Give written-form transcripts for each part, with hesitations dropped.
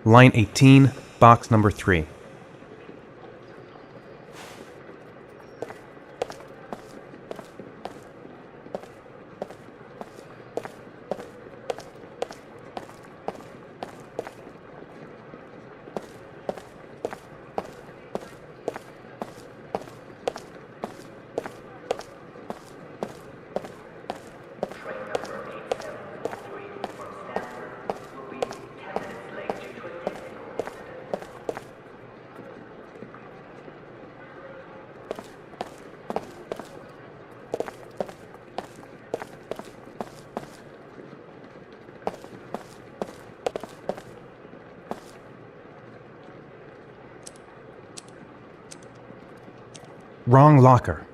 Line 18, box number 3. Wrong locker.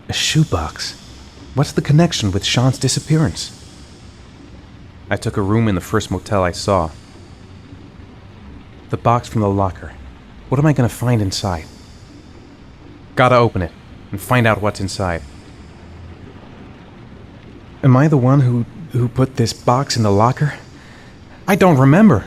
A shoebox. What's the connection with Sean's disappearance? I took a room in the first motel I saw. The box from the locker. What am I going to find inside? Gotta open it and find out what's inside. Am I the one who put this box in the locker? I don't remember.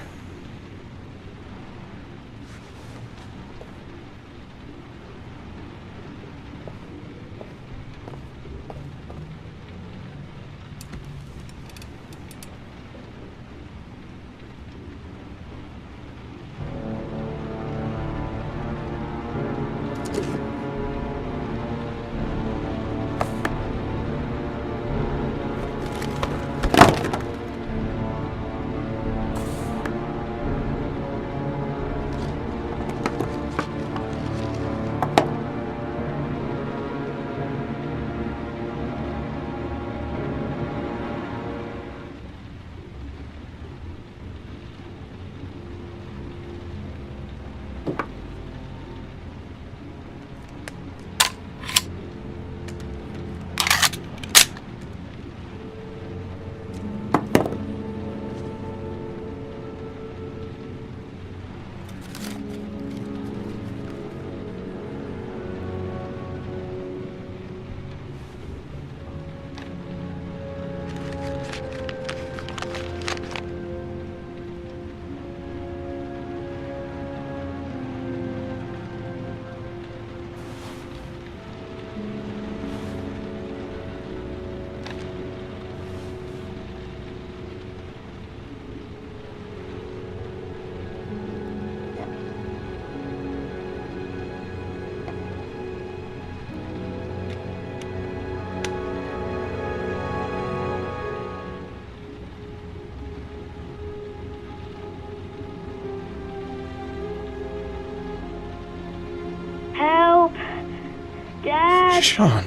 Dad! Sean!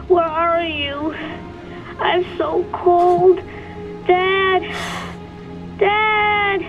Where are you? I'm so cold. Dad! Dad!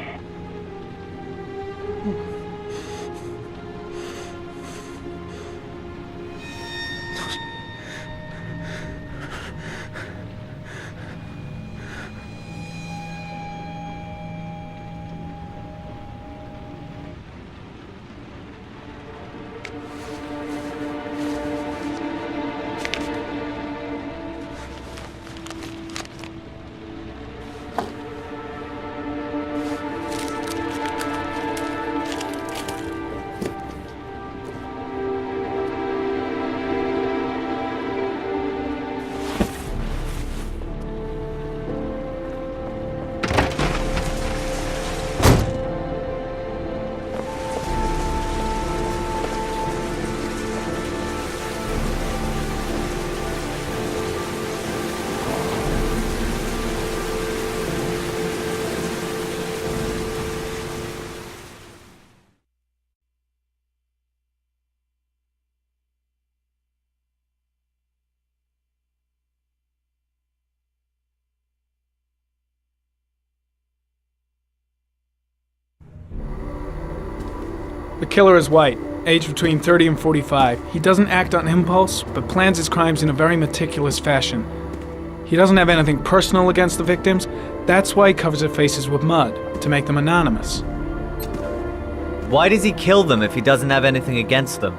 The killer is white, aged between 30 and 45. He doesn't act on impulse, but plans his crimes in a very meticulous fashion. He doesn't have anything personal against the victims. That's why he covers their faces with mud, to make them anonymous. Why does he kill them if he doesn't have anything against them?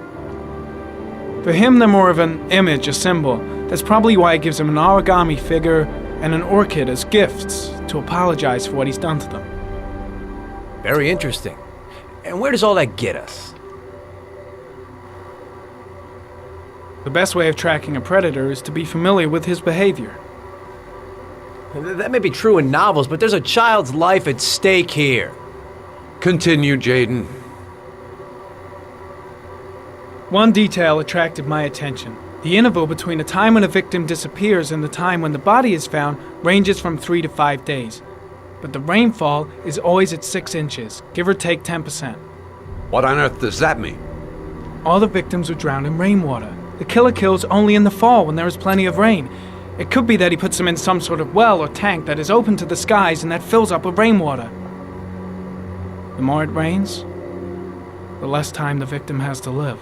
For him, they're more of an image, a symbol. That's probably why he gives them an origami figure and an orchid as gifts to apologize for what he's done to them. Very interesting. And where does all that get us? The best way of tracking a predator is to be familiar with his behavior. That may be true in novels, but there's a child's life at stake here. Continue, Jaden. One detail attracted my attention. The interval between the time when a victim disappears and the time when the body is found ranges from 3 to 5 days. But the rainfall is always at 6 inches, give or take 10%. What on earth does that mean? All the victims were drowned in rainwater. The killer kills only in the fall when there is plenty of rain. It could be that he puts them in some sort of well or tank that is open to the skies and that fills up with rainwater. The more it rains, the less time the victim has to live.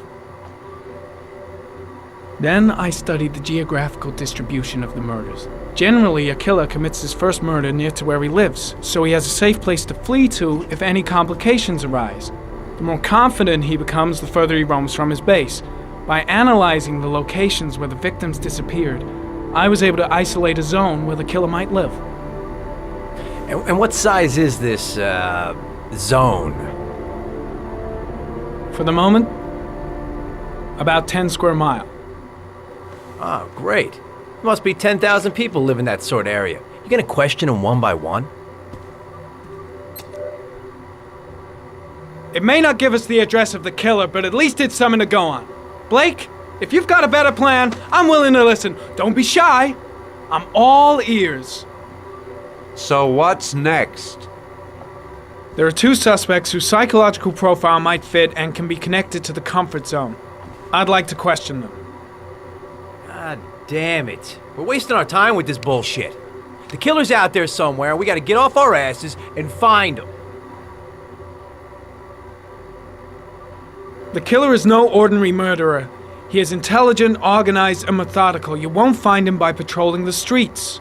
Then I studied the geographical distribution of the murders. Generally, a killer commits his first murder near to where he lives, so he has a safe place to flee to if any complications arise. The more confident he becomes, the further he roams from his base. By analyzing the locations where the victims disappeared, I was able to isolate a zone where the killer might live. And what size is this, zone? For the moment, about 10 square miles. Oh, great. There must be 10,000 people live in that sort of area. You gonna question them one by one? It may not give us the address of the killer, but at least it's something to go on. Blake, if you've got a better plan, I'm willing to listen. Don't be shy. I'm all ears. So what's next? There are 2 suspects whose psychological profile might fit and can be connected to the comfort zone. I'd like to question them. God damn it. We're wasting our time with this bullshit. The killer's out there somewhere. We gotta get off our asses and find him. The killer is no ordinary murderer. He is intelligent, organized, and methodical. You won't find him by patrolling the streets.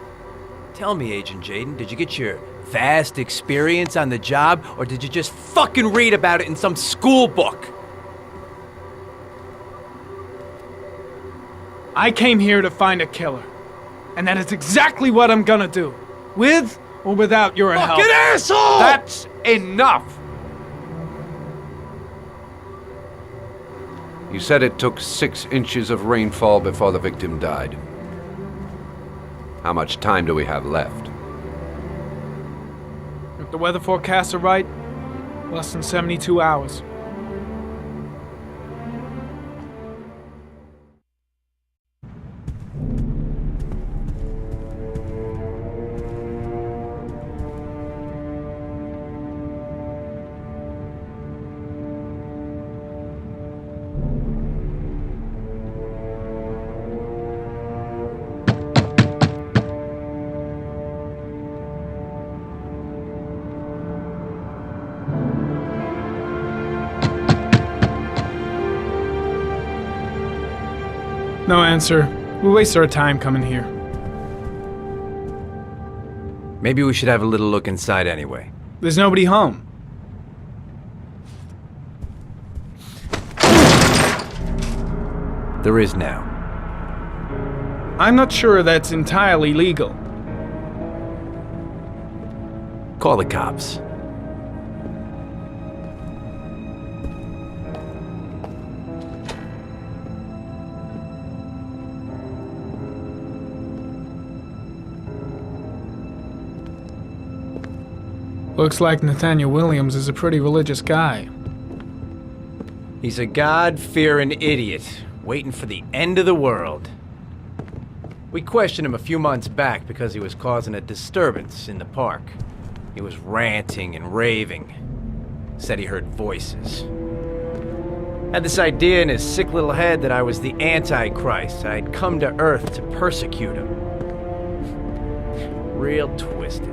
Tell me, Agent Jaden, did you get your vast experience on the job, or did you just fucking read about it in some school book? I came here to find a killer. And that is exactly what I'm gonna do. With or without your help. Fucking asshole! That's enough! You said it took 6 inches of rainfall before the victim died. How much time do we have left? If the weather forecasts are right, less than 72 hours. No answer. We waste our time coming here. Maybe we should have a little look inside anyway. There's nobody home. There is now. I'm not sure that's entirely legal. Call the cops. Looks like Nathaniel Williams is a pretty religious guy. He's a God-fearing idiot, waiting for the end of the world. We questioned him a few months back because he was causing a disturbance in the park. He was ranting and raving. Said he heard voices. Had this idea in his sick little head that I was the Antichrist. I'd come to Earth to persecute him. Real twisted.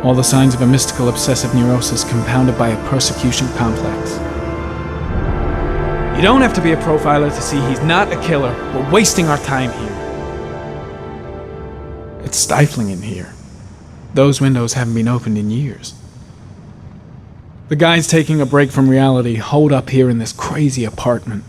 All the signs of a mystical obsessive neurosis compounded by a persecution complex. You don't have to be a profiler to see he's not a killer. We're wasting our time here. It's stifling in here. Those windows haven't been opened in years. The guys taking a break from reality holed up here in this crazy apartment.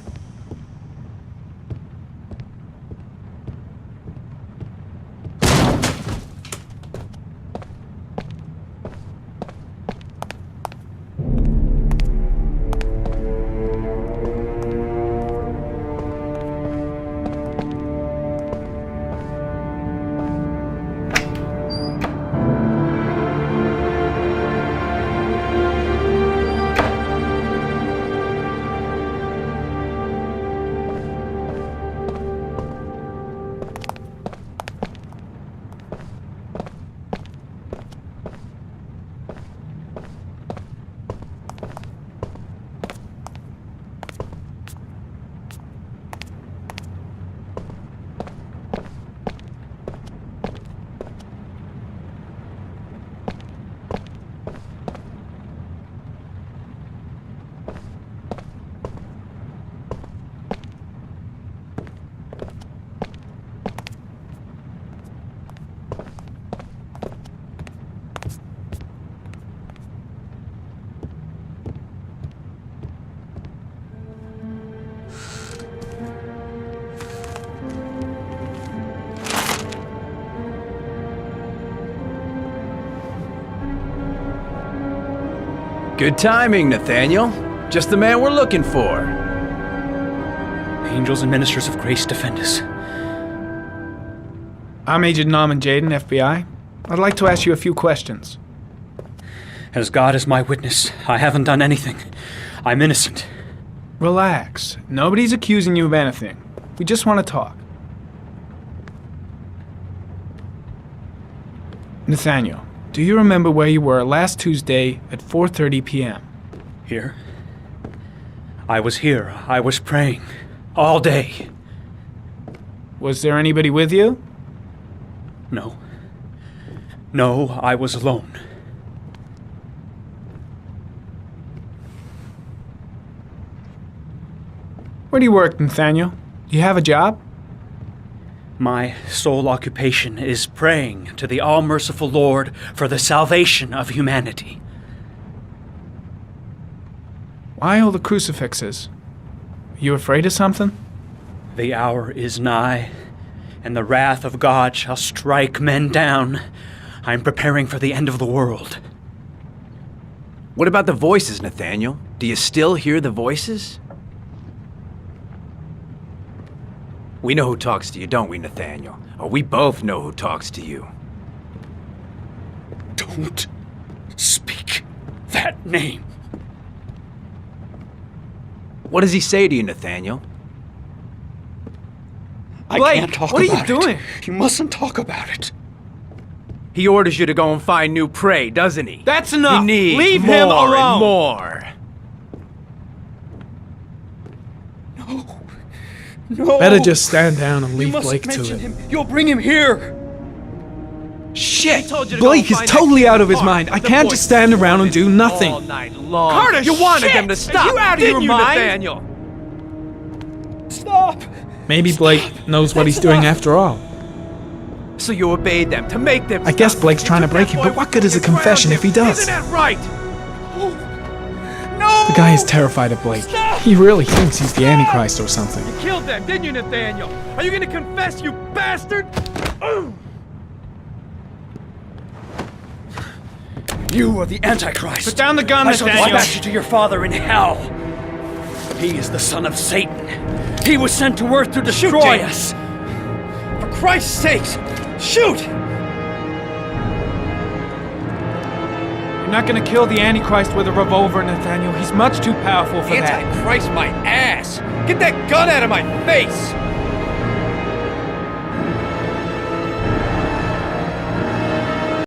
Good timing, Nathaniel. Just the man we're looking for. Angels and ministers of grace defend us. I'm Agent Norman Jaden, FBI. I'd like to ask you a few questions. As God is my witness, I haven't done anything. I'm innocent. Relax. Nobody's accusing you of anything. We just want to talk. Nathaniel, do you remember where you were last Tuesday at 4:30 p.m.? Here? I was here. I was praying. All day. Was there anybody with you? No. No, I was alone. Where do you work, Nathaniel? Do you have a job? My sole occupation is praying to the all-merciful Lord for the salvation of humanity. Why all the crucifixes? Are you afraid of something? The hour is nigh, and the wrath of God shall strike men down. I'm preparing for the end of the world. What about the voices, Nathaniel? Do you still hear the voices? We know who talks to you, don't we, Nathaniel? Or we both know who talks to you. Don't speak that name. What does he say to you, Nathaniel? I Blake, can't talk what are you about it. doing? You mustn't talk about it. He orders you to go and find new prey, doesn't he? That's enough! He needs Leave more him alone! and more. No. Better just stand down and You leave mustn't Blake to mention it. him. You'll bring him here. Shit! told you to Blake go is find totally that out of his car. mind. I The can't boys just stand around and do all nothing. night long. Carter, you wanted shit! them to stop. Are you out of didn't your you, mind? Nathaniel? Stop. Maybe Blake knows what he's doing after all. So you obeyed them to make them. I guess stop. Blake's trying to Took break that you, boy but what good is a and drowned confession him. if he does? Isn't that right? No. The guy is terrified of Blake. He really thinks he's the Antichrist or something. Killed them, didn't you, Nathaniel? Are you gonna confess, you bastard? You are the Antichrist. Put down the gun, I shall Nathaniel. dispatch you to your father in hell. He is the son of Satan. He was sent to earth to destroy us. For Christ's sakes, shoot! You're not gonna kill the Antichrist with a revolver, Nathaniel. He's much too powerful for that. Antichrist, my ass! Get that gun out of my face!